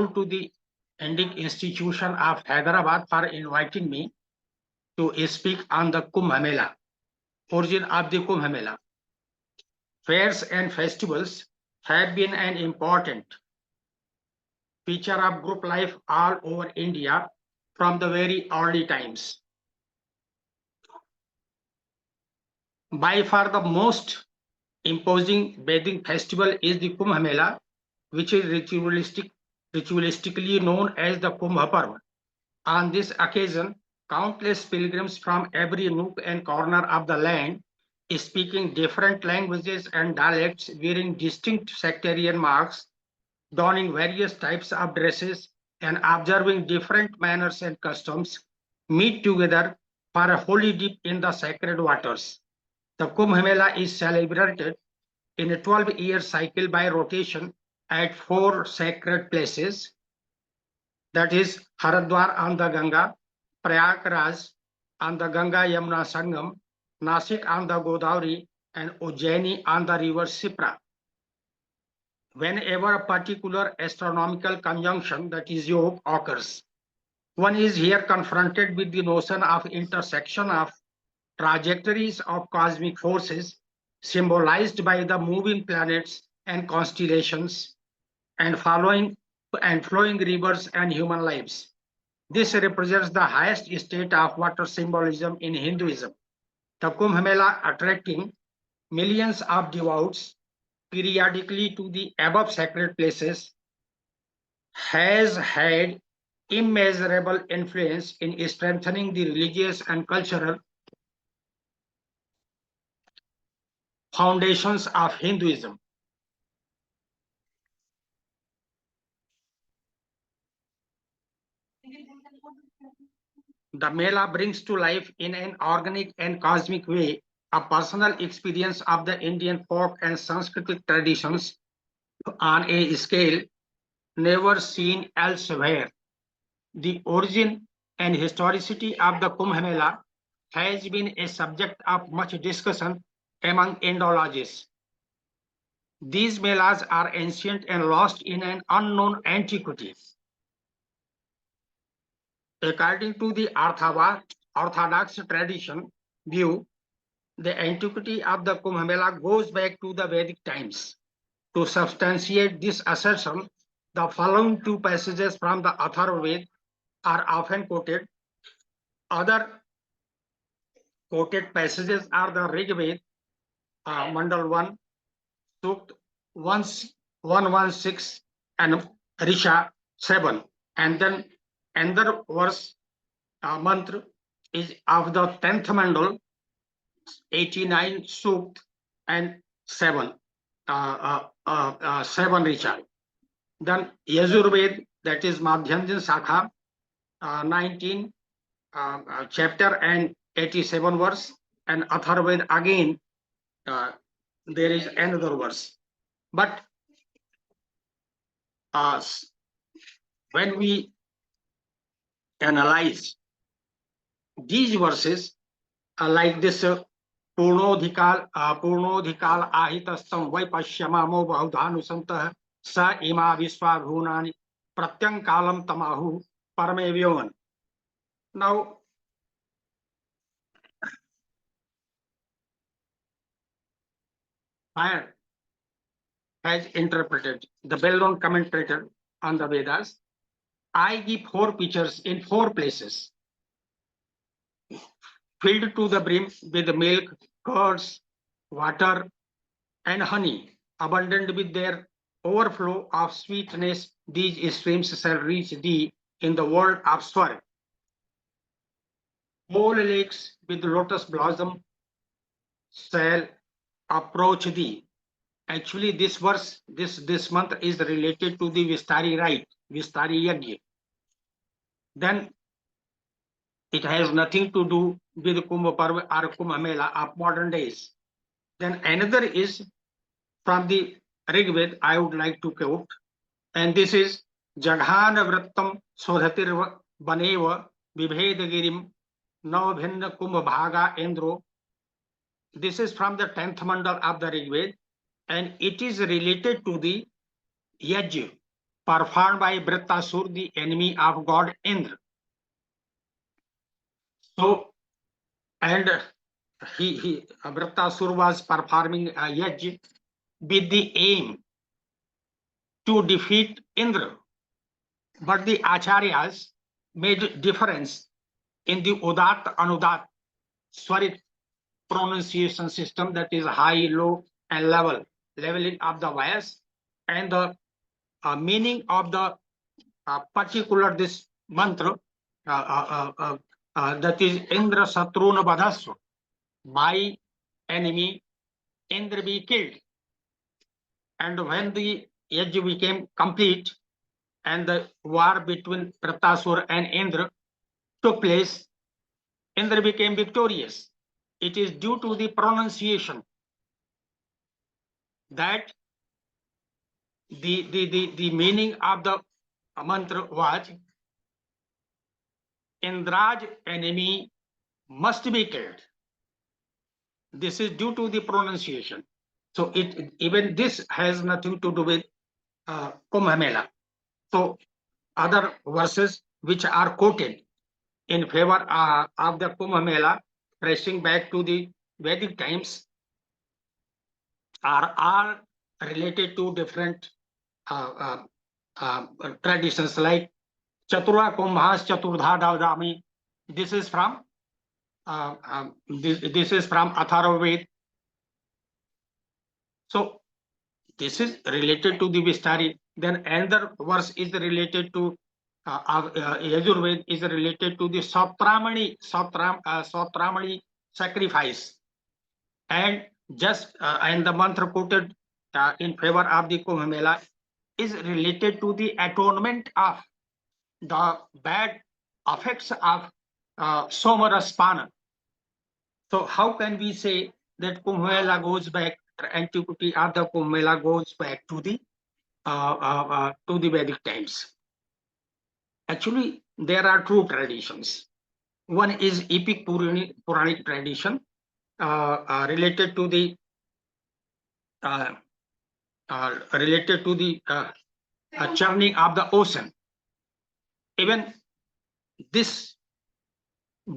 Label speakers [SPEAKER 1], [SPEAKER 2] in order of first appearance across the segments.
[SPEAKER 1] you to the Indic Institution of Hyderabad for inviting me to speak on the Kumbha Mela, origin of the Kumbha Mela. Fairs and festivals have been an important feature of group life all over India from the very early times. By far the most imposing bathing festival is the Kumbha Mela, which is ritualistically known as the Kumbha Parva. On this occasion, countless pilgrims from every nook and corner of the land, speaking different languages and dialects, wearing distinct sectarian marks, donning various types of dresses, and observing different manners and customs, meet together for a holy dip in the sacred waters. The Kumbh Mela is celebrated in a 12-year cycle by rotation at 4 sacred places, that is Haridwar on the Ganga, Prayaga on the Ganga Yamuna Sangam, Nasik on the Godavari, and Ujjaini on the river Sipra. Whenever a particular astronomical conjunction, that is Yog, occurs, one is here confronted with the notion of intersection of trajectories of cosmic forces symbolized by the moving planets and constellations and flowing rivers and human lives. This represents the highest state of water symbolism in Hinduism. The Kumbh Mela, attracting millions of devotees periodically to the above sacred places, has had immeasurable influence in strengthening the religious and cultural foundations of Hinduism. The Mela brings to life in an organic and cosmic way a personal experience of the Indian folk and Sanskritic traditions on a scale never seen elsewhere. The origin and historicity of the Kumbh Mela has been a subject of much discussion among Indologists. These melas are ancient and lost in an unknown antiquity. According to the Orthodox tradition view, the antiquity of the Kumbh Mela goes back to the Vedic times. To substantiate this assertion, the following 2 passages from the Atharvaved are often quoted. Other quoted passages are the Rig Veda, Mandal 1, Sukt 116, and Risha 7. And then another verse, mantra, is of the 10th Mandal, 89 Sukt and 7 Risha. Then Yajurved, that is Madhyanjan Sakha, 19 chapter and 87 verse, and Atharvaved again there is another verse. But when we analyze these verses, like this Purnodhikal ahitastam vaipashyamamo bahudhanusantah sa ima visva bhunani pratyankalam tamahu paramevyoman. Now, Fire has interpreted, the well-known commentator on the Vedas, I give 4 pictures in 4 places, filled to the brim with milk, curds, water, and honey, abundant with their overflow of sweetness. These streams shall reach thee in the world of Swarg. Whole lakes with lotus blossom shall approach thee. Actually, this verse, this month is related to the Vistari rite, Vistari Yajna. Then it has nothing to do with Kumbha Parva or Kumbha Mela of modern days. Then another is from the Rig Veda, I would like to quote, and this is Jaghana Vrattam Sodhatir Baneva Vibhedagirim Navabhinna Kumbha Bhaga Endro. This is from the 10th mandal of the Rig Veda, and it is related to the Yajna, performed by Vrittasur, the enemy of god Indra. So, and Vrittasur was performing a yajna with the aim to defeat Indra. But the Acharyas made difference in the Udat Anudat Swarit pronunciation system, that is high, low, and leveling of the voice, and the meaning of the particular this mantra, that is Indra Satruna Badhasva, my enemy Indra be killed. And when the yajna became complete and the war between Pratasur and Indra took place, Indra became victorious. It is due to the pronunciation that the meaning of the mantra was Indra's enemy must be killed. This is due to the pronunciation. So even this has nothing to do with Kumbha Mela. So other verses which are quoted in favor of the Kumbha Mela, tracing back to the Vedic times, are all related to different traditions, like Chatura Kumbhas Chaturdha Davdami. This is from this is from Atharva Ved. So this is related to the Vistari. Then another verse is related to Yajurved, is related to the Sautramani sacrifice. And just and the mantra quoted in favor of the Kumbh Mela is related to the atonement of the bad effects of Somaraspana. So how can we say that Kumbh Mela goes back, antiquity of the Kumbh Mela goes back to the Vedic times? Actually, there are two traditions. One is epic Puranic tradition related to the churning of the ocean. Even this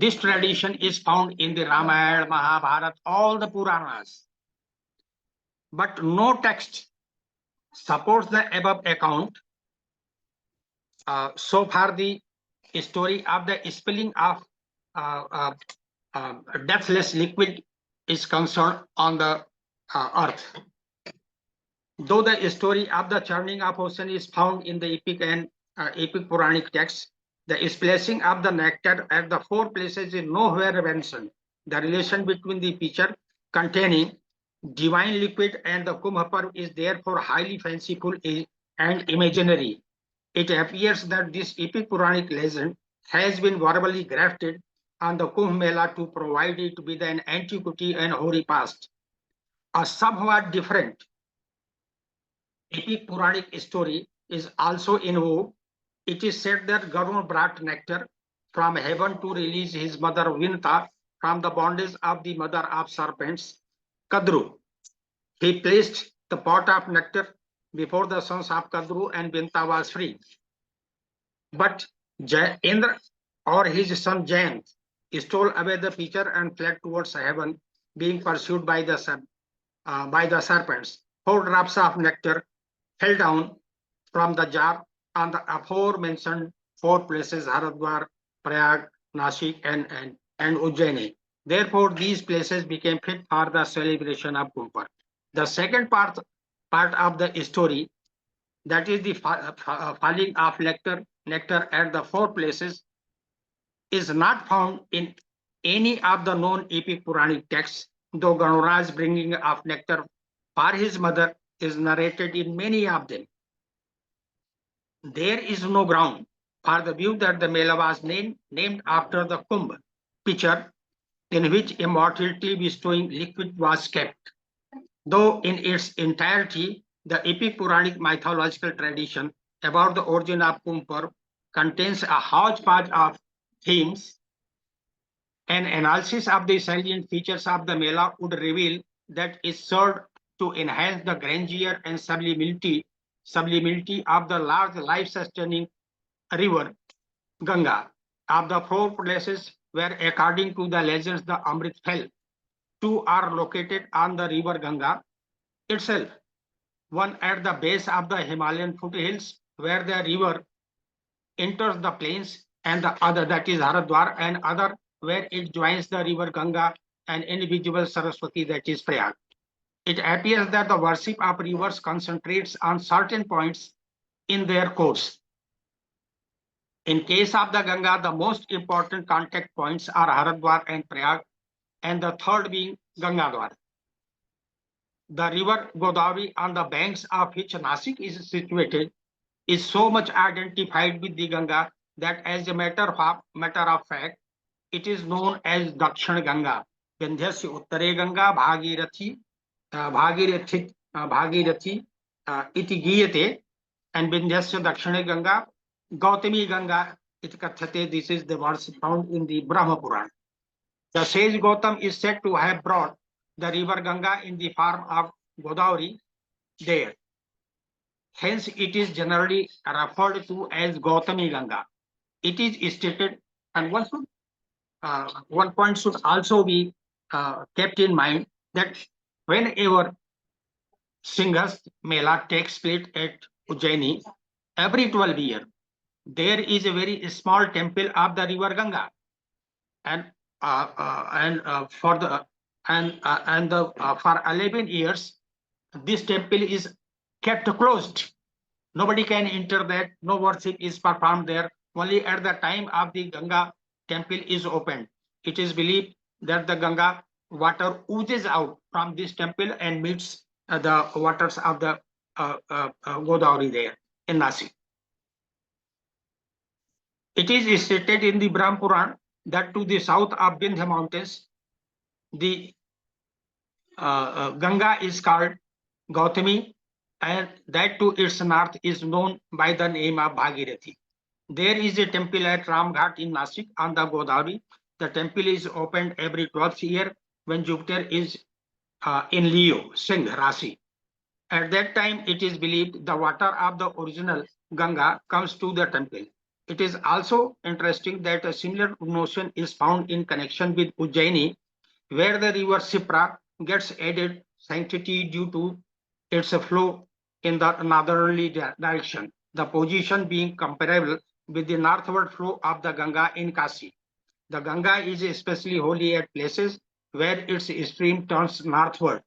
[SPEAKER 1] tradition is found in the Ramayana, Mahabharata, all the Puranas. But no text supports the above account. So far, the story of the spilling of deathless liquid is concerned on the earth. Though the story of the churning of ocean is found in the epic and epic Puranic texts, the splashing of the nectar at the four places is nowhere mentioned. The relation between the pitcher containing divine liquid and the Kumbh Parv is therefore highly fanciful and imaginary. It appears that this epic Puranic legend has been verbally grafted on the Kumbh Mela to provide it with an antiquity and hoary past. A somewhat different epic Puranic story is also in vogue. It is said that Garuna brought nectar from heaven to release his mother Vinta from the bondage of the mother of serpents, Kadru. He placed the pot of nectar before the sons of Kadru and Vinta was free. But Indra or his son Jayant stole away the pitcher and fled towards heaven, being pursued by the serpents. 4 drops of nectar fell down from the jar on the aforementioned 4 places: Haridwar, Prayaga, Nashik, and Ujjaini. Therefore, these places became fit for the celebration of Kumbh Parv. The second part of the story, that is the falling of nectar at the 4 places, is not found in any of the known epic Puranic texts, though Ganurad's bringing of nectar for his mother is narrated in many of them. There is no ground for the view that the Mela was named after the Kumbh pitcher in which immortality bestowing liquid was kept. Though in its entirety, the epic Puranic mythological tradition about the origin of Kumbh Parv contains a hodgepodge of themes. An analysis of the salient features of the Mela would reveal that it served to enhance the grandeur and sublimity sublimity of the large life-sustaining river Ganga. Of the four places where, according to the legends, the Amrit fell, two are located on the river Ganga itself. One at the base of the Himalayan foothills, where the river enters the plains, and the other, that is Haridwar, and other where it joins the river Ganga and invisible Saraswati, that is Prayaga. It appears that the worship of rivers concentrates on certain points in their course. In case of the Ganga, the most important contact points are Haridwar and Prayaga, and the third being Gangadwar. The river Godavari, on the banks of which Nasik is situated, is so much identified with the Ganga that, as a matter of fact, it is known as Dakshin Ganga. Vindhyasya Uttare Ganga Bhagirathi iti giyate, and Vindhyasya Dakshine Ganga Gautami Ganga iti kathate. This is the verse found in the Brahma Purana. The sage Gautam is said to have brought the river Ganga in the form of Godavari there. Hence, it is generally referred to as Gautami Ganga. It is stated, and one point should also be kept in mind, that whenever Singhas Mela takes place at Ujjaini every 12 years, there is a very small temple of the river Ganga, and for 11 years this temple is kept closed. Nobody can enter that. No worship is performed there. Only at the time of the Ganga temple is opened. It is believed that the Ganga water oozes out from this temple and meets the waters of the Godavari there in Nasik. It is stated in the Brahma Puran that to the south of Vindhya mountains, the Ganga is called Gautami, and that to its north is known by the name of Bhagirathi. There is a temple at Ramghat in Nasik on the Godavari. The temple is opened every 12th year when Jupiter is in Leo, Singh Rasi. At that time, it is believed the water of the original Ganga comes to the temple. It is also interesting that a similar notion is found in connection with Ujjaini, where the river Sipra gets added sanctity due to its flow in the northerly direction, the position being comparable with the northward flow of the Ganga in Kasi. The Ganga is especially holy at places where its stream turns northward.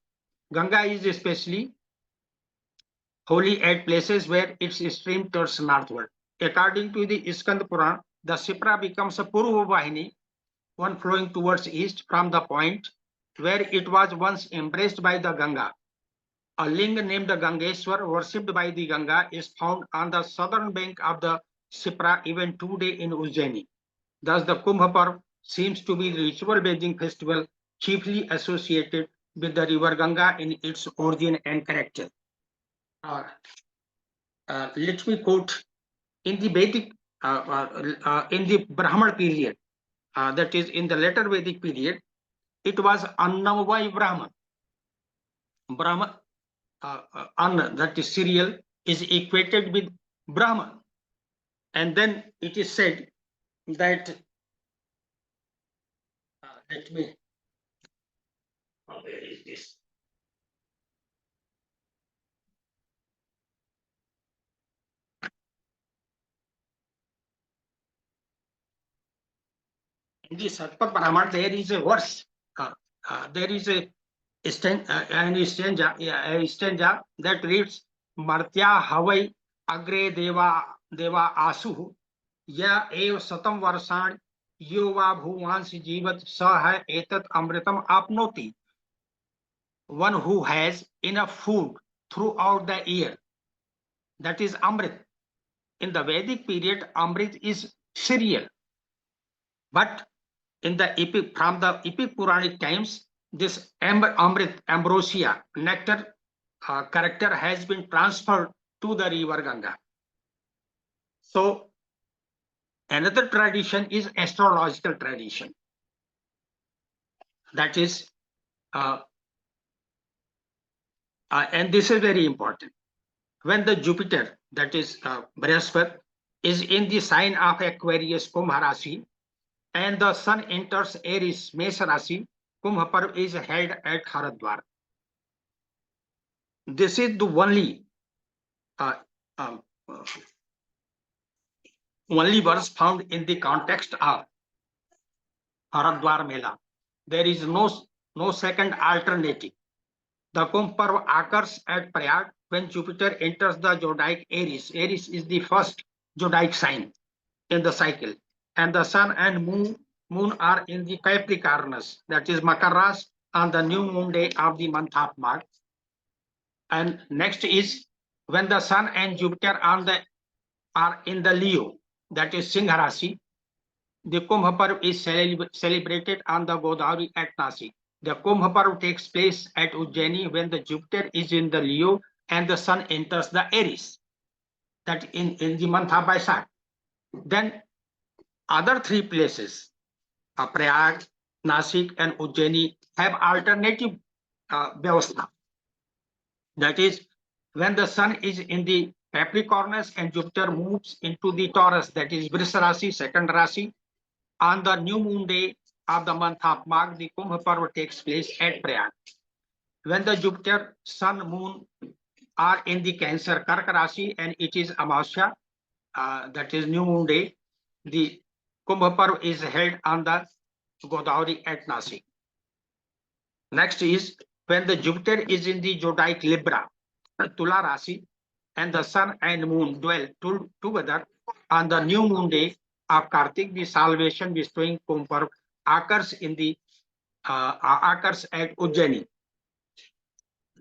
[SPEAKER 1] Ganga is especially holy at places where its stream turns northward. According to the Skand Puran, the Sipra becomes a Purva Vahini, one flowing towards east from the point where it was once embraced by the Ganga. A linga named Gangeshwar, worshipped by the Ganga, is found on the southern bank of the Sipra even today in Ujjaini. Thus, the Kumbha Parv seems to be the ritual bathing festival chiefly associated with the river Ganga in its origin and character. Let me quote, in the Vedic, in the Brahman period, that is in the later Vedic period, it was Annamavai Brahman. Brahman, Anna, that is cereal, is equated with Brahman. And then it is said that, let me, where is this? In the Satpat Brahman, there is a verse, there is an stanza that reads, Martya Havai Agre Deva Asu Ya Ev Satam Varsan Yova Bhuvans Jivat Sah Etat Amritam Apnoti. One who has enough food throughout the year, that is Amrit. In the Vedic period, Amrit is cereal. But in the epic, from the epic Puranic times, this Amrit, ambrosia, nectar character has been transferred to the river Ganga. So another tradition is astrological tradition. That is, and this is very important. when the Jupiter, that is Brihaspati, is in the sign of Aquarius Kumbha Rasi, and the Sun enters Aries Mesha Rasi, Kumbha Parv is held at Haridwar. This is the uh, um, only verse found in the context of Haridwar Mela. There is no second alternative. The Kumbh Parv occurs at Prayaga when Jupiter enters the zodiac Aries. Aries is the first zodiac sign in the cycle, and the Sun and Moon are in the Capricornus, that is Makar Ras, on the new moon day of the month of March. And next is when the Sun and Jupiter are in the Leo, that is Singha Rasi. The Kumbh Parv is celebrated on the Godavari at Nashik. The Kumbh Parv takes place at Ujjaini when the Jupiter is in the Leo and the Sun enters the Aries, that in the month of Baisakh. Then other three places, Prayag, Nashik, and Ujjaini, have alternative Vyavastha. That is, when the Sun is in the Capricornus and Jupiter moves into the Taurus, that is Vrish Rasi, second Rasi, on the new moon day of the month of Magh, the Kumbh Parv takes place at Prayag. When the Jupiter, Sun, Moon are in the Cancer Kark Rasi and it is Amavasya, that is new moon day, the Kumbh Parv is held on the Godavari at Nashik. Next is when the Jupiter is in the zodiac Libra, Tula Rasi, and the Sun and Moon dwell together on the new moon day of Kartik, the salvation bestowing Kumbh Parv occurs at Ujjaini.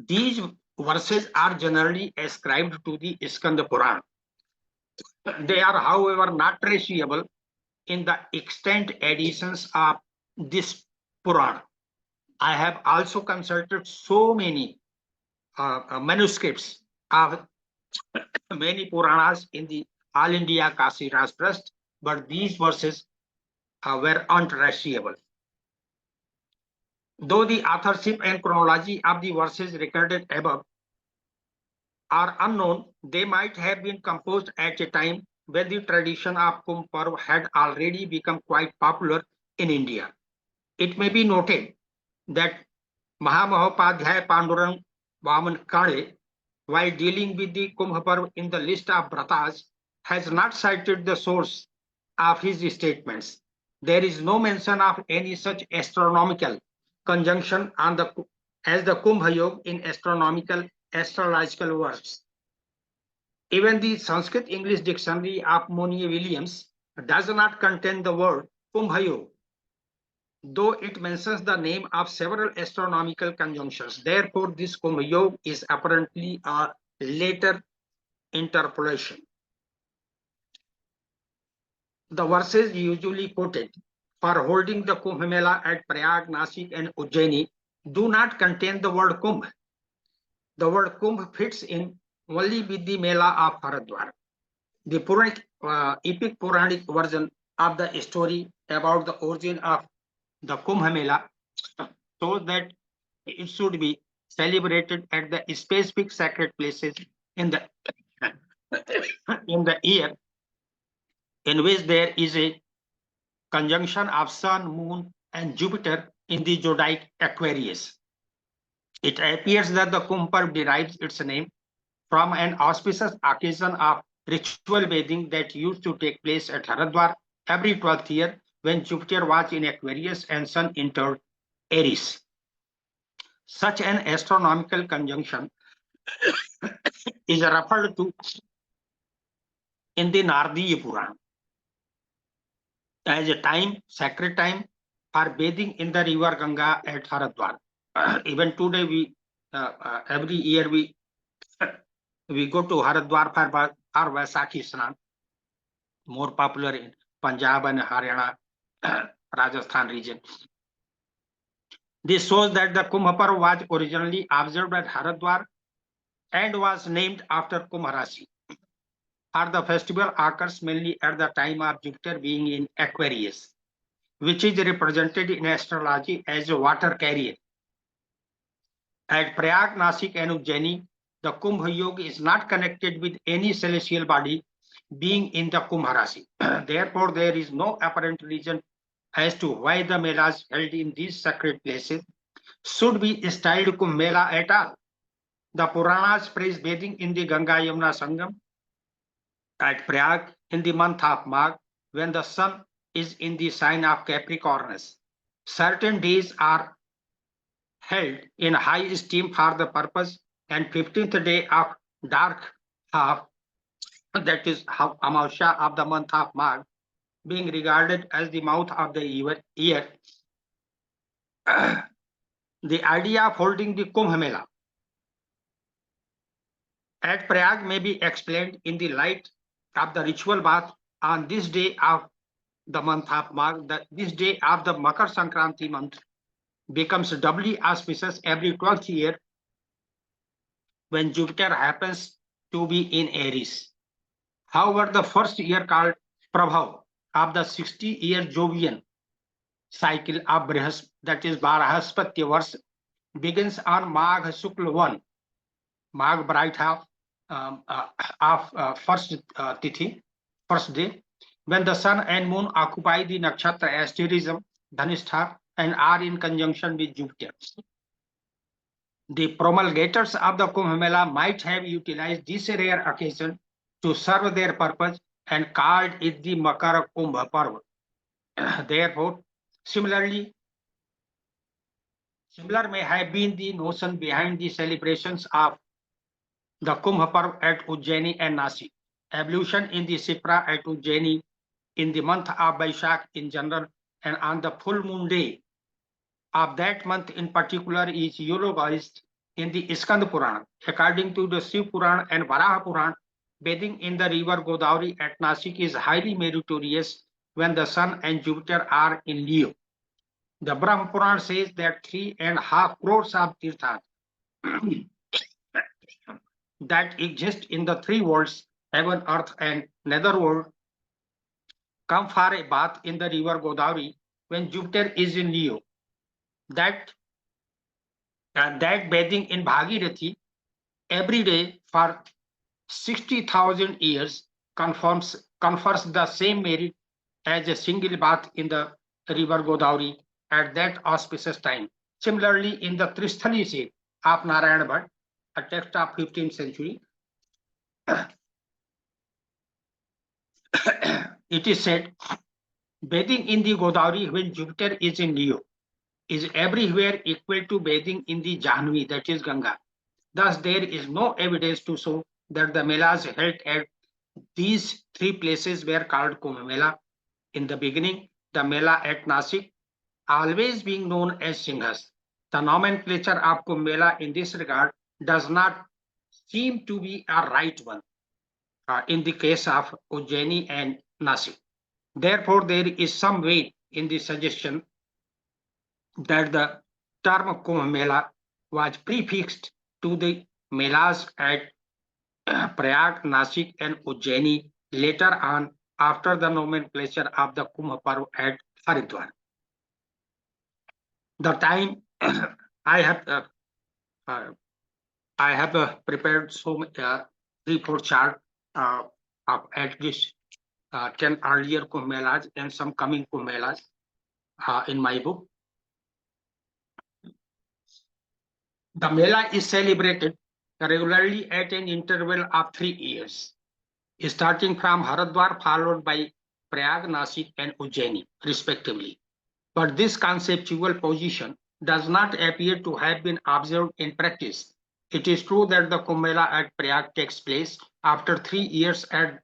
[SPEAKER 1] These verses are generally ascribed to the Skanda Puran. They are, however, not traceable in the extant editions of this Puran. I have also consulted so many manuscripts of many Puranas in the All India Kasi Raj Trust, but these verses were untraceable. Though the authorship and chronology of the verses recorded above are unknown, they might have been composed at a time when the tradition of Kumbh Parv had already become quite popular in India. It may be noted that Mahamahopadhyaya Pandurang Vaman Kale, while dealing with the Kumbh Parv in the list of Vratas, has not cited the source of his statements. There is no mention of any such astronomical conjunction as the Kumbha Yoga in astrological works. Even the Sanskrit English dictionary of Monier Williams does not contain the word Kumbha Yoga, though it mentions the name of several astronomical conjunctions. Therefore, this Kumbha Yoga is apparently a later interpolation. The verses usually quoted for holding the Kumbh Mela at Prayag, Nashik, and Ujjaini do not contain the word Kumbh. The word Kumbh fits in only with the Mela of Haridwar. The epic Puranic version of the story about the origin of the Kumbh Mela shows that it should be celebrated at the specific sacred places in the year in which there is a conjunction of Sun, Moon, and Jupiter in the zodiac Aquarius. It appears that the Kumbh Parv derives its name from an auspicious occasion of ritual bathing that used to take place at Haridwar every 12th year when Jupiter was in Aquarius and Sun entered Aries. Such an astronomical conjunction is referred to in the Nardiya Puran as a sacred time for bathing in the river Ganga at Haridwar. Even today, every year we go to Haridwar for Vaisakhi Snan, more popular in Punjab and Haryana, Rajasthan region. This shows that the Kumbh Parv was originally observed at Haridwar and was named after Kumbh Rasi. For the festival occurs mainly at the time of Jupiter being in Aquarius, which is represented in astrology as a water carrier. At Prayag, Nashik, and Ujjaini, the Kumbha Yoga is not connected with any celestial body being in the Kumbha Rasi. Therefore, there is no apparent reason as to why the melas held in these sacred places should be styled Kumbh Mela at all. The Puranas praise bathing in the Ganga Yamuna Sangam at Prayag in the month of Magh when the sun is in the sign of Capricornus. Certain days are held in high esteem for the purpose, and 15th day of dark half, that is Amavasya of the month of Magh, being regarded as the mouth of the year. The idea of holding the Kumbh Mela at Prayag may be explained in the light of the ritual bath on this day of the month of Magh. This day of the Makar Sankranti month becomes doubly auspicious every 12th year when Jupiter happens to be in Aries. However, the first year called Prabhav of the 60-year Jovian cycle of Brihas, that is Barahaspatya Vars, begins on Magh Shukla 1, Magh bright half of first Tithi, first day, when the sun and moon occupy the nakshatra asterism, Dhanistha, and are in conjunction with Jupiter. The promulgators of the Kumbh Mela might have utilized this rare occasion to serve their purpose and called it the Makara Kumbha Parva. Therefore, similar may have been the notion behind the celebrations of the Kumbha Parv at Ujjaini and Nasik. Ablution in the Sipra at Ujjaini in the month of Vaishak in general and on the full moon day of that month in particular is eulogized in the Skanda Purana. According to the Shiv Purana and Varaha Purana, bathing in the river Godavari at Nasik is highly meritorious when the sun and Jupiter are in Leo. The Brahma Purana says that 3.5 crores of tirthas that exist in the three worlds, heaven, earth, and netherworld, come for a bath in the river Godavari when Jupiter is in Leo. That bathing in Bhagirathi every day for 60,000 years confers the same merit as a single bath in the river Godavari at that auspicious time. Similarly, in the Tristhali Seth of Narayana Bhatt, a text of 15th century, it is said, bathing in the Godavari when Jupiter is in Leo is everywhere equal to bathing in the Jahnavi, that is Ganga. Thus, there is no evidence to show that the melas held at these three places were called Kumbh Mela. In the beginning, the Mela at Nasik, always being known as Singhas. The nomenclature of Kumbh Mela in this regard does not seem to be a right one in the case of Ujjaini and Nasik. Therefore, there is some weight in the suggestion that the term Kumbh Mela was prefixed to the melas at Prayag, Nasik, and Ujjaini later on after the nomenclature of the Kumbh Parv at Haridwar. The time I have prepared so 3-4 chart of at least 10 earlier Kumbh Melas and some coming Kumbh Melas in my book. The Mela is celebrated regularly at an interval of 3 years, starting from Haridwar, followed by Prayag, Nasik, and Ujjaini, respectively. But this conceptual position does not appear to have been observed in practice. It is true that the Kumbh Mela at Prayag takes place after 3 years at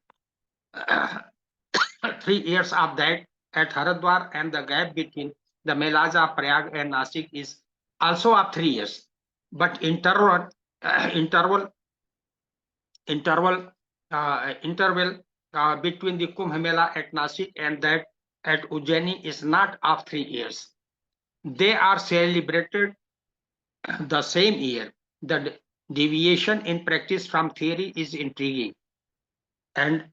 [SPEAKER 1] 3 years of that at Haridwar, and the gap between the Melas of Prayag and Nasik is also of 3 years. But interval between the Kumbh Mela at Nasik and that at Ujjaini is not of 3 years. They are celebrated the same year. The deviation in practice from theory is intriguing, and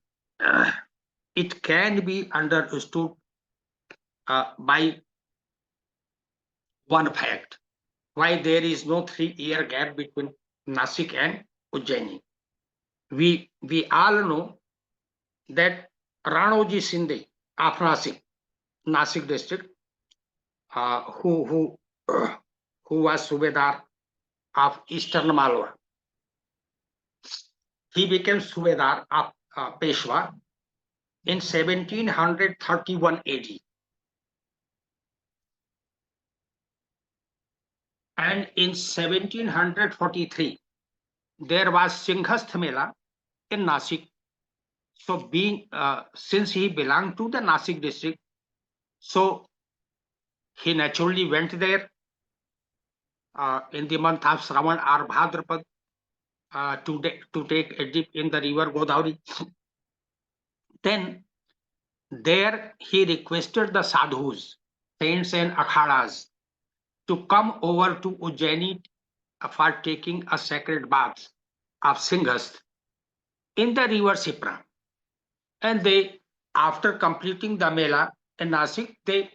[SPEAKER 1] it can be understood by one fact: why there is no 3-year gap between Nasik and Ujjaini. We all know that Ranoji Shinde of Nasik district, who who was Subedar of Eastern Malwa. He became Subedar of Peshwa in 1731 AD. And in 1743, there was Singhasth Mela in Nasik. So since he belonged to the Nasik district, so he naturally went there in the month of Shravan or Bhadrapad to take a dip in the river Godavari. Then there he requested the sadhus, saints and akhadas to come over to Ujjaini for taking a sacred bath of Singhast in the river Sipra. And they, after completing the Mela in Nasik, they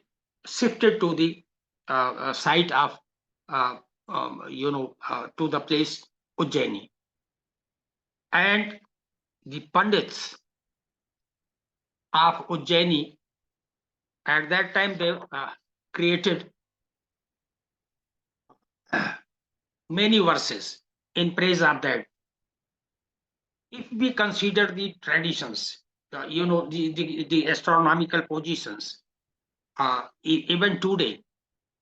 [SPEAKER 1] shifted to the site of, to the place Ujjaini. And the Pandits of Ujjaini, at that time, they created many verses in praise of that. If we consider the traditions, the astronomical positions, even today,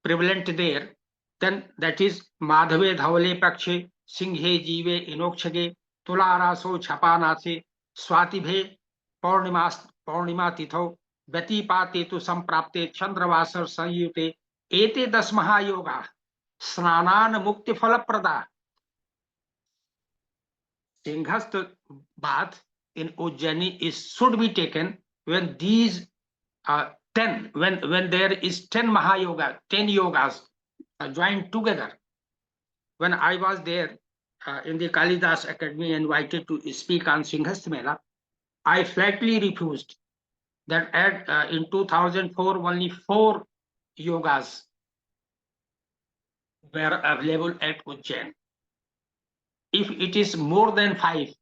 [SPEAKER 1] prevalent there, then that is Madhave Dhawale Pakshe, Singhe Jive Inokshage, Tularaso Chapanase, Swatibhe, Purnima Titho, Betipate to Samprapte, Chandravasar Sanyute, Ete Dasmaha Yoga, Snanan Mukti Falaprada. Singhast bath in Ujjaini should be taken when these 10, when there is 10 Mahayoga, 10 yogas joined together. When I was there in the Kalidas Academy invited to speak on Singhast Mela, I flatly refused that in 2004 only 4 yogas were available at Ujjain. If it is more than 5,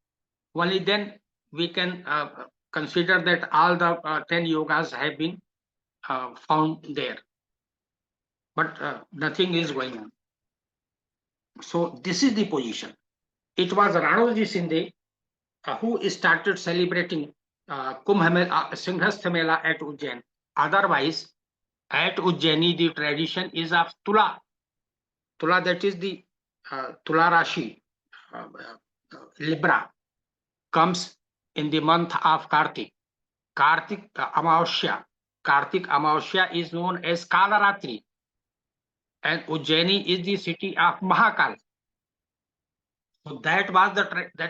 [SPEAKER 1] only then we can consider that all the 10 yogas have been found there. But nothing is going on. So this is the position. It was Ranoji Shinde who started celebrating Kumbha Mela, Singhast Mela at Ujjain. Otherwise, at Ujjaini, the tradition is of Tula. Tula, that is the Tula Rashi, Libra, comes in the month of Kartik. Kartik Amavasya. Kartik Amavasya is known as Kalaratri. And Ujjaini is the city of Mahakal. So that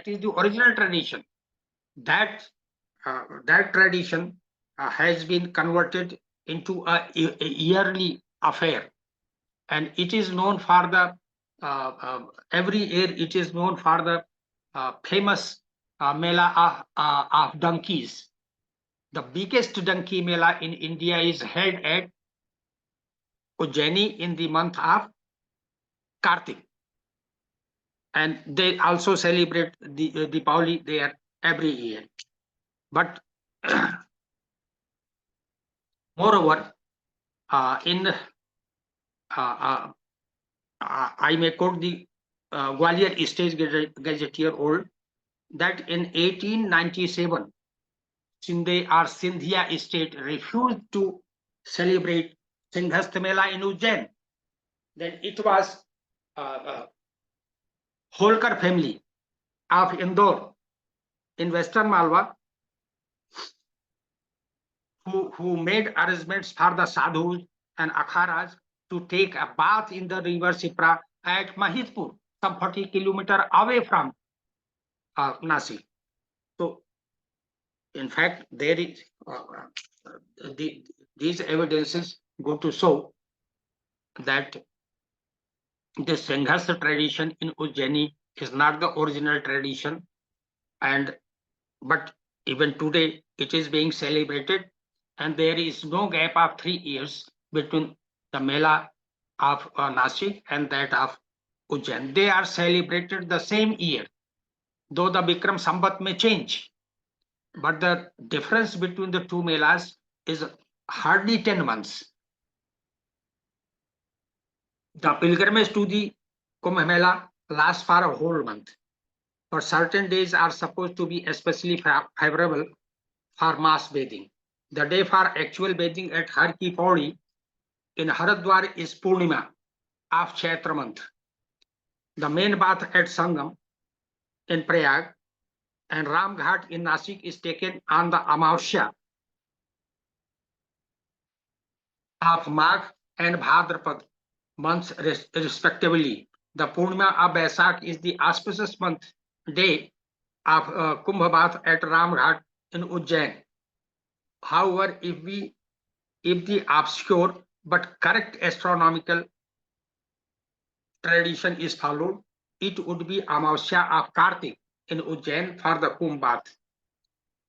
[SPEAKER 1] is the original tradition. That tradition has been converted into a yearly affair, and it is known for the every year. It is known for the famous Mela of donkeys. The biggest donkey Mela in India is held at Ujjaini in the month of Kartik. And they also celebrate the Deepavali there every year. But moreover, I may quote the Gwalior State Gazetteer Old that in 1897, Shinde or Sindhia state refused to celebrate Singhast Mela in Ujjain. Then it was Holkar family of Indore in Western Malwa who made arrangements for the sadhus and akharas to take a bath in the river Sipra at Mahidpur, some 40 kilometers away from Nasik. So, in fact, there is these evidences go to show that the Singhast tradition in Ujjaini is not the original tradition, but even today it is being celebrated, and there is no gap of 3 years between the Mela of Nasik and that of Ujjain. They are celebrated the same year. though the Bikram Sambat may change. But the difference between the two melas is hardly 10 months. The pilgrimage to the Kumbh Mela lasts for a whole month, but certain days are supposed to be especially favorable for mass bathing. The day for actual bathing at Har Ki Pauri in Haridwar is Purnima of Chaitra month. The main bath at Sangam in Prayag and Ramghat in Nasik is taken on the Amavasya of Magh and Bhadrapad months respectively. The Purnima of Baisakh is the auspicious month day of Kumbh Bath at Ramghat in Ujjain. However, if the obscure but correct astronomical tradition is followed, it would be Amavasya of Kartik in Ujjain for the Kumbh Bath.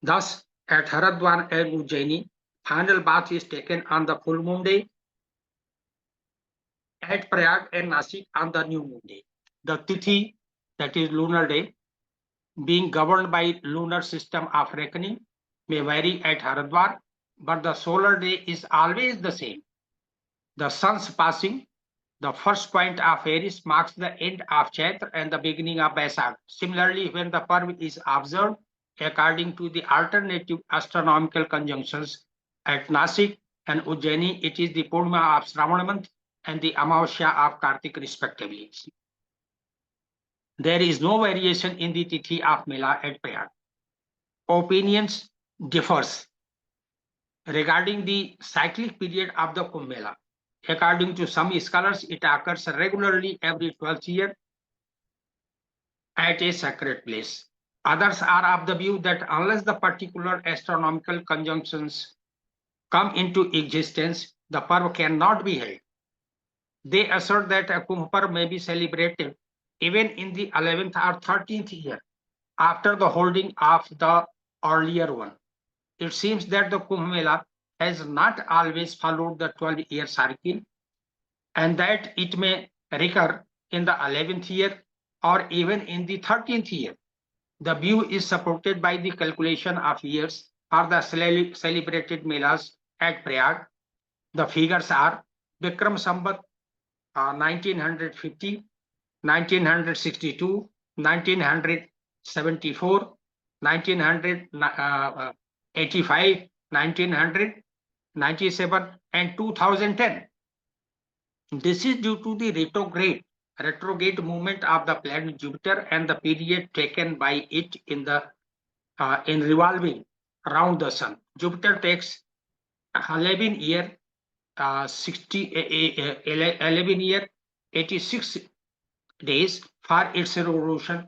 [SPEAKER 1] Thus, at Haridwar and Ujjaini, final bath is taken on the full moon day. At Prayag and Nasik on the new moon day. The Tithi, that is lunar day, being governed by lunar system of reckoning, may vary at Haridwar, but the solar day is always the same. The sun's passing, the first point of Aries, marks the end of Chaitra and the beginning of Baisakh. Similarly, when the Parv is observed according to the alternative astronomical conjunctions at Nasik and Ujjaini, it is the Purnima of Shravan month and the Amavasya of Kartik respectively. There is no variation in the Tithi of Mela at Prayag. Opinions differs regarding the cyclic period of the Kumbh Mela. According to some scholars, it occurs regularly every 12th year at a sacred place. Others are of the view that unless the particular astronomical conjunctions come into existence, the Parv cannot be held. They assert that a Kumbh Parv may be celebrated even in the 11th or 13th year after the holding of the earlier one. It seems that the Kumbh Mela has not always followed the 12-year cycle and that it may recur in the 11th year or even in the 13th year. The view is supported by the calculation of years for the celebrated Melas at Prayag. The figures are Bikram Sambat 1950, 1962, 1974, 1985, 1997, and 2010. This is due to the retrograde movement of the planet Jupiter and the period taken by it in revolving around the sun. Jupiter takes 11 year 86 days for its revolution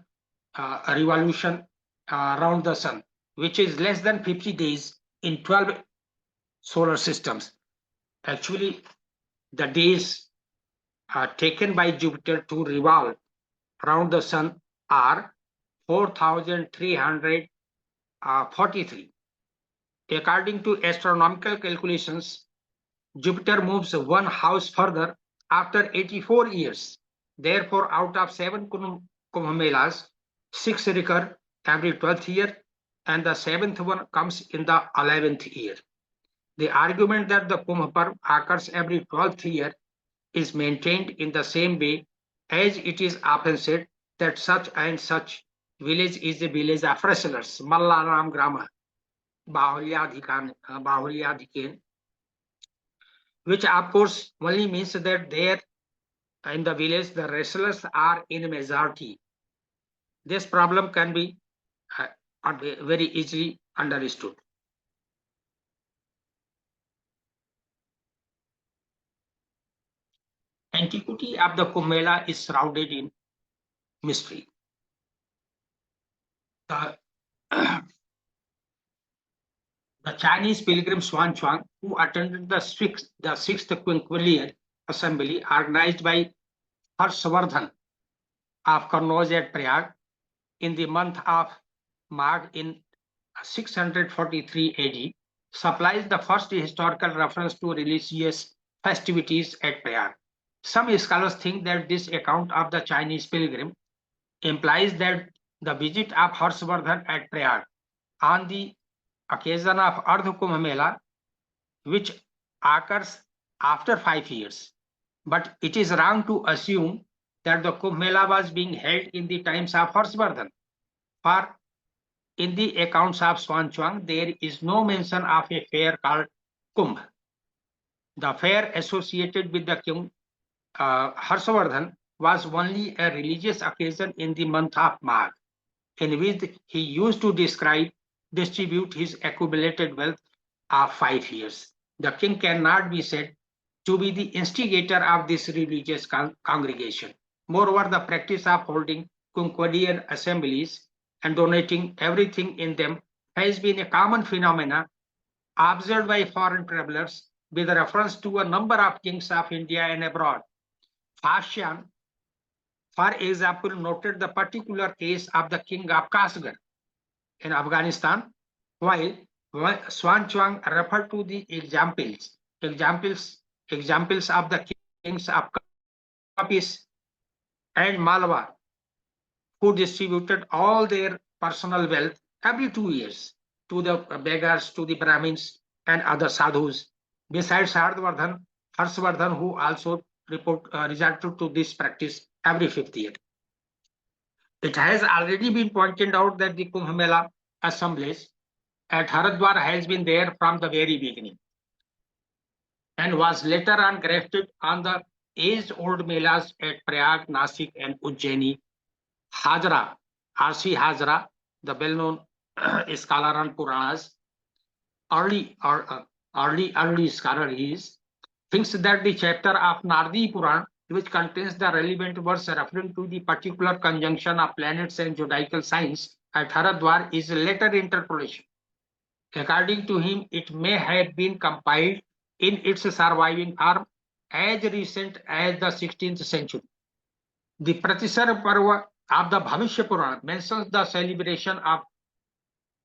[SPEAKER 1] around the sun, which is less than 50 days in 12 solar systems. Actually, the days taken by Jupiter to revolve around the sun are 4,343. According to astronomical calculations, Jupiter moves one house further after 84 years. Therefore, out of 7 Kumbh Melas, 6 recur every 12th year, and the 7th one comes in the 11th year. The argument that the Kumbh Parv occurs every 12th year is maintained in the same way as it is often said that such and such village is a village of wrestlers, Mallaram Grama, Bahulyadhikan, which of course only means that there in the village the wrestlers are in majority. This problem can be very easily understood. Antiquity of the Kumbh Mela is shrouded in mystery. The Chinese pilgrim Xuanchuang, who attended the sixth Quinquillian Assembly organized by Harshvardhan of Kannauj at Prayag in the month of Magh in 643 AD, supplies the first historical reference to religious festivities at Prayag. Some scholars think that this account of the Chinese pilgrim implies that the visit of Harshvardhan at Prayaga on the occasion of Ardha Kumbh Mela, which occurs after 5 years. But it is wrong to assume that the Kumbh Mela was being held in the times of Harshvardhan. For in the accounts of Swanchuang, there is no mention of a fair called Kumbh. The fair associated with the king Harshvardhan was only a religious occasion in the month of Magh, in which he used to distribute his accumulated wealth of 5 years. The king cannot be said to be the instigator of this religious congregation. Moreover, the practice of holding quinquennial assemblies and donating everything in them has been a common phenomenon observed by foreign travelers with reference to a number of kings of India and abroad. Fashion, for example, noted the particular case of the king of Kasgar in Afghanistan, while Swanchuang referred to the examples of the kings of Kapis and Malwa, who distributed all their personal wealth every 2 years to the beggars, to the Brahmins, and other sadhus. Besides Harshvardhan, who also resorted to this practice every 5th year. It has already been pointed out that the Kumbh Mela assemblies at Haridwar has been there from the very beginning and was later on grafted on the age-old melas at Prayag, Nasik, and Ujjaini. Hajra, R.C. Hajra, the well-known scholar on Puranas, early scholar he is, thinks that the chapter of Nardi Puran, which contains the relevant verse referring to the particular conjunction of planets and zodiacal signs at Haridwar, is a later interpolation. According to him, it may have been compiled in its surviving form as recent as the 16th century. The Pratisar Parva of the Bhavishya Puran mentions the celebration of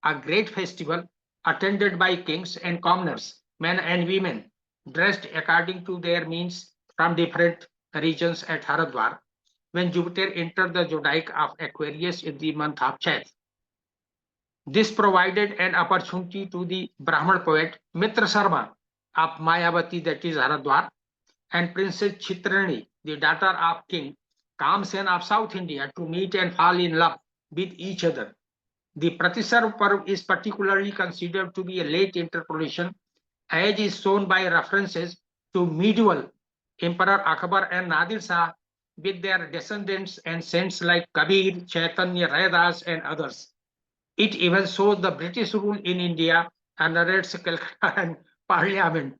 [SPEAKER 1] a great festival attended by kings and commoners, men and women, dressed according to their means from different regions at Haridwar, when Jupiter entered the zodiac of Aquarius in the month of Chaith. This provided an opportunity to the Brahman poet Mitra Sharma of Mayavati, that is Haridwar, and Princess Chitrani, the daughter of King Kamsen of South India, to meet and fall in love with each other. The Pratisar Parv is particularly considered to be a late interpolation, as is shown by references to medieval Emperor Akbar and Nadir Shah with their descendants and saints like Kabir, Chaitanya, Raidas, and others. It even shows the British rule in India and narrates Calcutta and Parliament.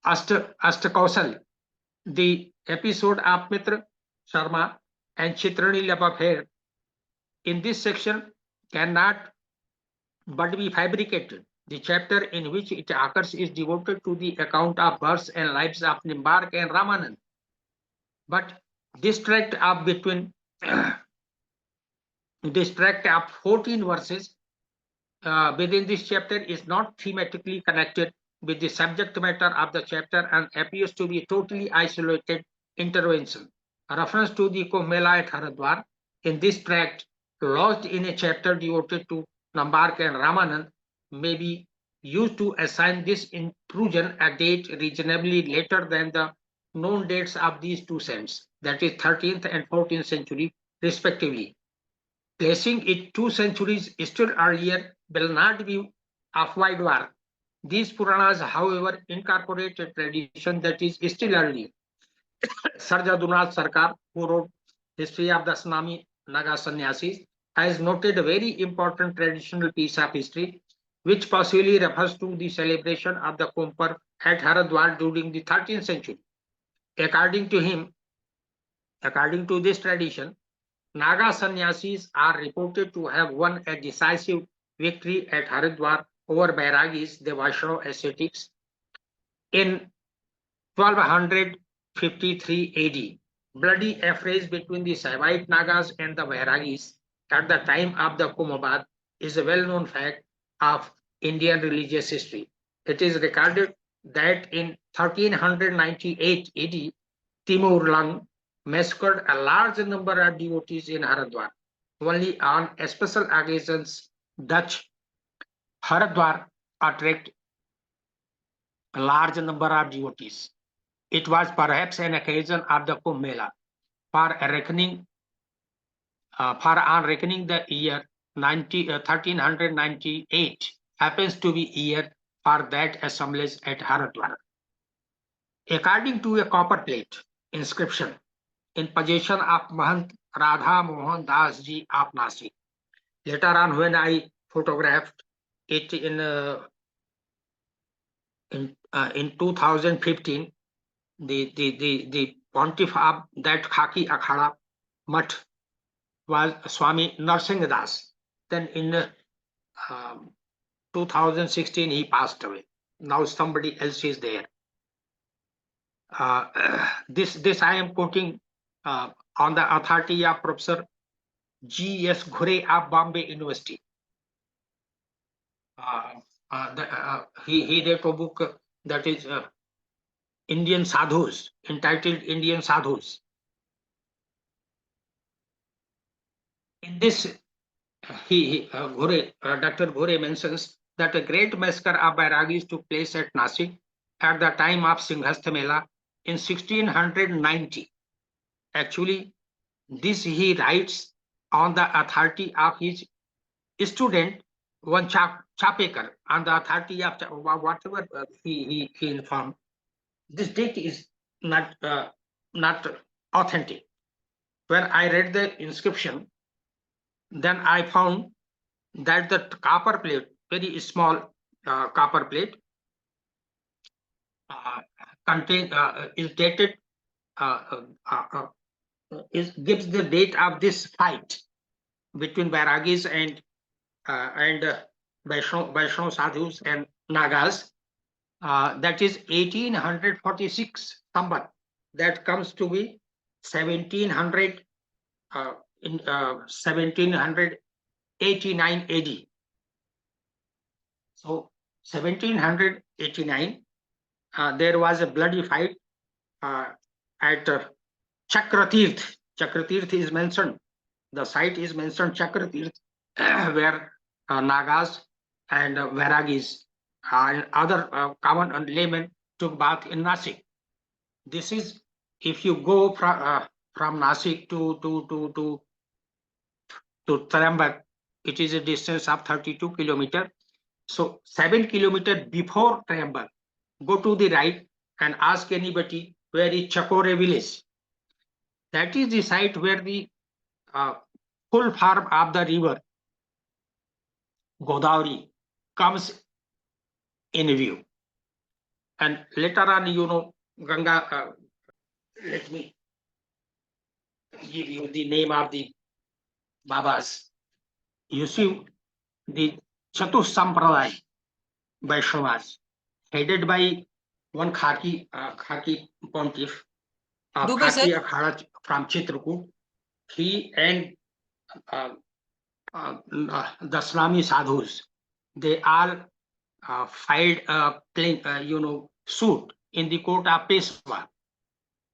[SPEAKER 1] Astakausal, the episode of Mitra Sharma and Chitrani love affair in this section cannot but be fabricated. The chapter in which it occurs is devoted to the account of births and lives of Nimbark and Ramanand. But this tract of 14 verses within this chapter is not thematically connected with the subject matter of the chapter and appears to be a totally isolated intervention. A reference to the Kumbh Mela at Haridwar in this tract, lodged in a chapter devoted to Nimbark and Ramanand, may be used to assign this intrusion a date reasonably later than the known dates of these two saints, that is 13th and 14th century respectively. Placing it 2 centuries still earlier will not be of wide work. These Puranas, however, incorporate a tradition that is still earlier. Sir Jadunath Sarkar, who wrote History of the Tsunami Naga Sannyasis, has noted a very important traditional piece of history, which possibly refers to the celebration of the Kumbh at Haridwar during the 13th century. According to this tradition, Naga sannyasis are reported to have won a decisive victory at Haridwar over Bairagis, the Vaishnava ascetics, in 1253 AD. Bloody affrays between the Saivite Nagas and the Vairagis at the time of the Kumbh is a well-known fact of Indian religious history. It is recorded that in 1398 AD, Timur Lang massacred a large number of devotees in Haridwar. Only on special occasions Dutch Haridwar attract a large number of devotees. It was perhaps an occasion of the Kumbh Mela for on reckoning the year 1398 happens to be year for that assemblage at Haridwar. According to a copper plate inscription in possession of Mahant Radha Mohan Das ji of Nasik. Later on, when I photographed it in 2015, the pontiff of that Khaki Akhada Mutt was Swami Narsingh Das. Then in 2016 he passed away. Now somebody else is there. This I am quoting on the authority of Professor G.S. Ghure of Bombay University. He wrote a book that is Indian Sadhus, entitled Indian Sadhus. In this, Dr. Ghure mentions that a great massacre of Bairagis took place at Nasik at the time of Singhast Mela in 1690. Actually, this he writes on the authority of his student, one Chapekar, on the authority of whatever he informed. This date is not authentic. When I read the inscription, then I found that the copper plate, very small copper plate, is dated, gives the date of this fight between Bairagis and Vaishnav Sadhus and Nagas. That is 1846 Sambat. That comes to be 1700 in 1789 AD. So 1789, there was a bloody fight at Chakratirth. Chakratirth is mentioned. The site is mentioned, Chakratirth, where Nagas and Vairagis and other common laymen took bath in Nasik. This is, if you go from Nasik to Tarambak, it is a distance of 32 kilometers. So 7 kilometers before Tarambak, go to the right and ask anybody where is Chakore village. That is the site where the full form of the river Godavari comes in view. And later on, you know, Ganga, let me give you the name of the Babas. You see, the Chatus Sampradaya Vaishnavas, headed by one Khaki pontiff, Khaki Akhada from Chitrakoot. He and the Islami sadhus, they all filed a suit in the court of Peshwa,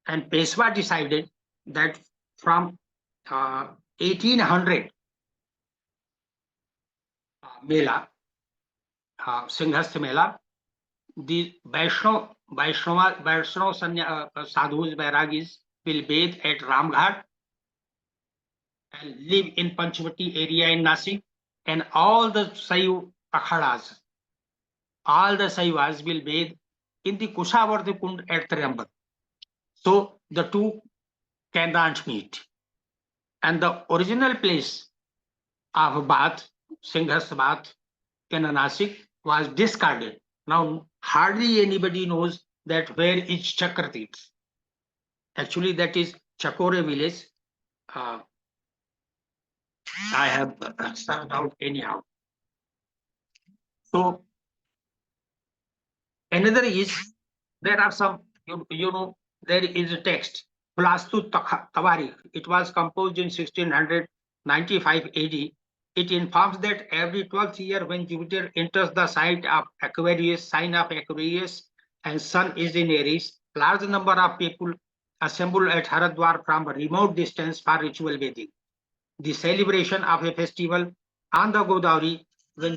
[SPEAKER 1] and Peshwa decided that from 1800 Mela, Singhast Mela, the Vaishnav sadhus, Vairagis will bathe at Ramghat and live in Panchavati area in Nasik, and all the Saiv Akhadas, all the Saivas will bathe in the Kushavarthi Kund at Triyambak. So the two cannot meet. And the original place of bath, Singhast bath in Nasik, was discarded. Now hardly anybody knows that where is Chakratirth. Actually, that is Chakore village. I have served out anyhow. So another is, there are some, there is a text, Plastu Tawarikh. It was composed in 1695 AD. It informs that every 12th year when Jupiter enters the site of Aquarius, sign of Aquarius, and Sun is in Aries, large number of people assemble at Haridwar from a remote distance for ritual bathing. the celebration of a festival on the Godavari when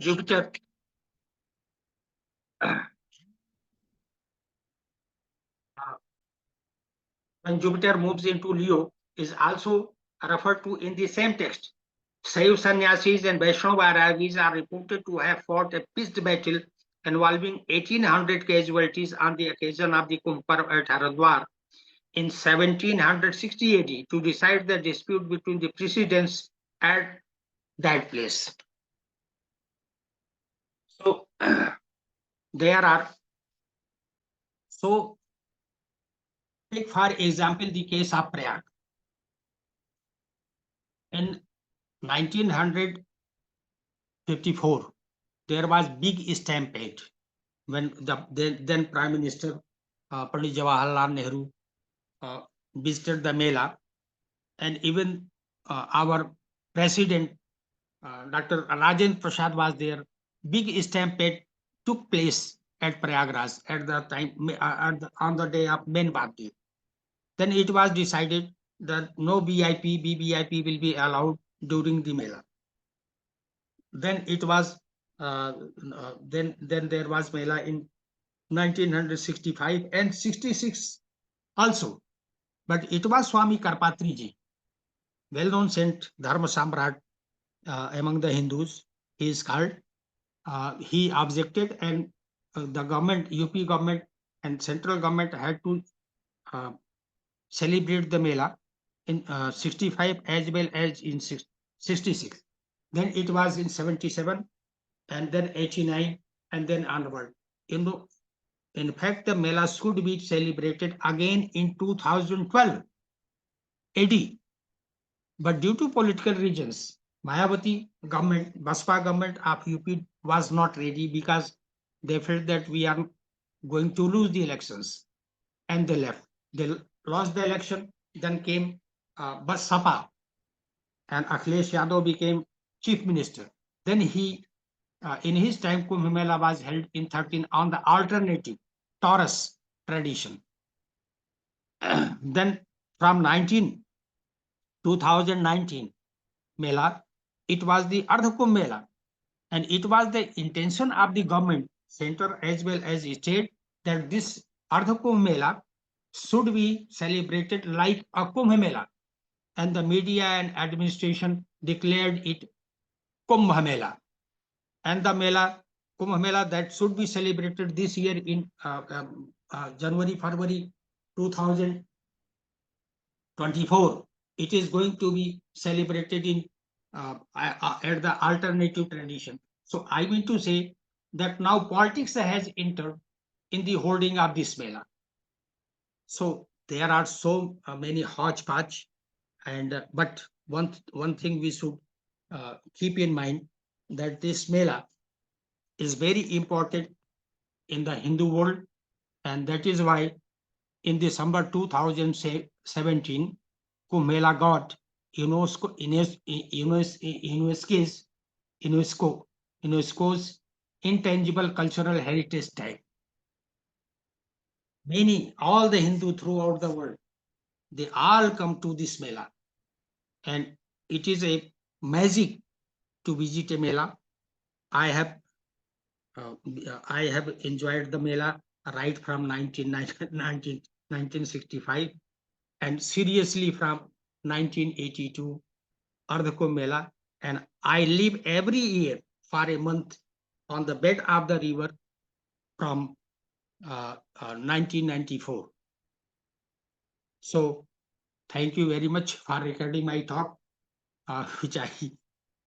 [SPEAKER 1] Jupiter moves into Leo is also referred to in the same text. Saiv sannyasis and Vaishnava Vairagis are reported to have fought a pitched battle involving 1800 casualties on the occasion of the Kumbh at Haridwar in 1760 AD to decide the dispute between the precedents at that place. So there are, so take for example the case of Prayaga. In 1954, there was big stampede when the then Prime Minister Pandit Jawaharlal Nehru visited the Mela, and even our President Dr. Rajendra Prasad was there. Big stampede took place at Prayagraj at the time on the day of main Bhakti. Then it was decided that no VIP, BVIP will be allowed during the Mela. Then it was then there was Mela in 1965 and 66 also. But it was Swami Karpatri ji, well-known saint, Dharma Samrat among the Hindus. He is called. He objected, and the government, UP government and central government had to celebrate the Mela in 65 as well as in 66. Then it was in 77 and then 89 and then onward. In fact, the Mela should be celebrated again in 2012 AD. But due to political reasons, Mayawati government, Baspa government of UP was not ready because they felt that we are going to lose the elections, and they left. They lost the election. Then came Basapa, and Akhilesh Yadav became chief minister. Then in his time, Kumbh Mela was held in 13 on the alternative Taurus tradition. Then from 2019 Mela, it was the Ardha Kumbh Mela, and it was the intention of the government, center as well as state, that this Ardha Kumbh Mela should be celebrated like a Kumbh Mela, and the media and administration declared it Kumbh Mela. And the Mela, Kumbh Mela, that should be celebrated this year in January, February 2024. It is going to be celebrated in at the alternative tradition. So I mean to say that now politics has entered in the holding of this Mela. So there are so many hodgepodge, and but one thing we should keep in mind, that this Mela is very important in the Hindu world, and that is why in December 2017, Kumbh Mela got UNESCO's intangible cultural heritage tag. All the Hindu throughout the world, they all come to this Mela, and it is a magic to visit a Mela. I have enjoyed the Mela right from 1965, and seriously from 1982, Ardha Kumbh Mela, and I live every year for a month on the bed of the river from 1994. So thank you very much for recording my talk, which I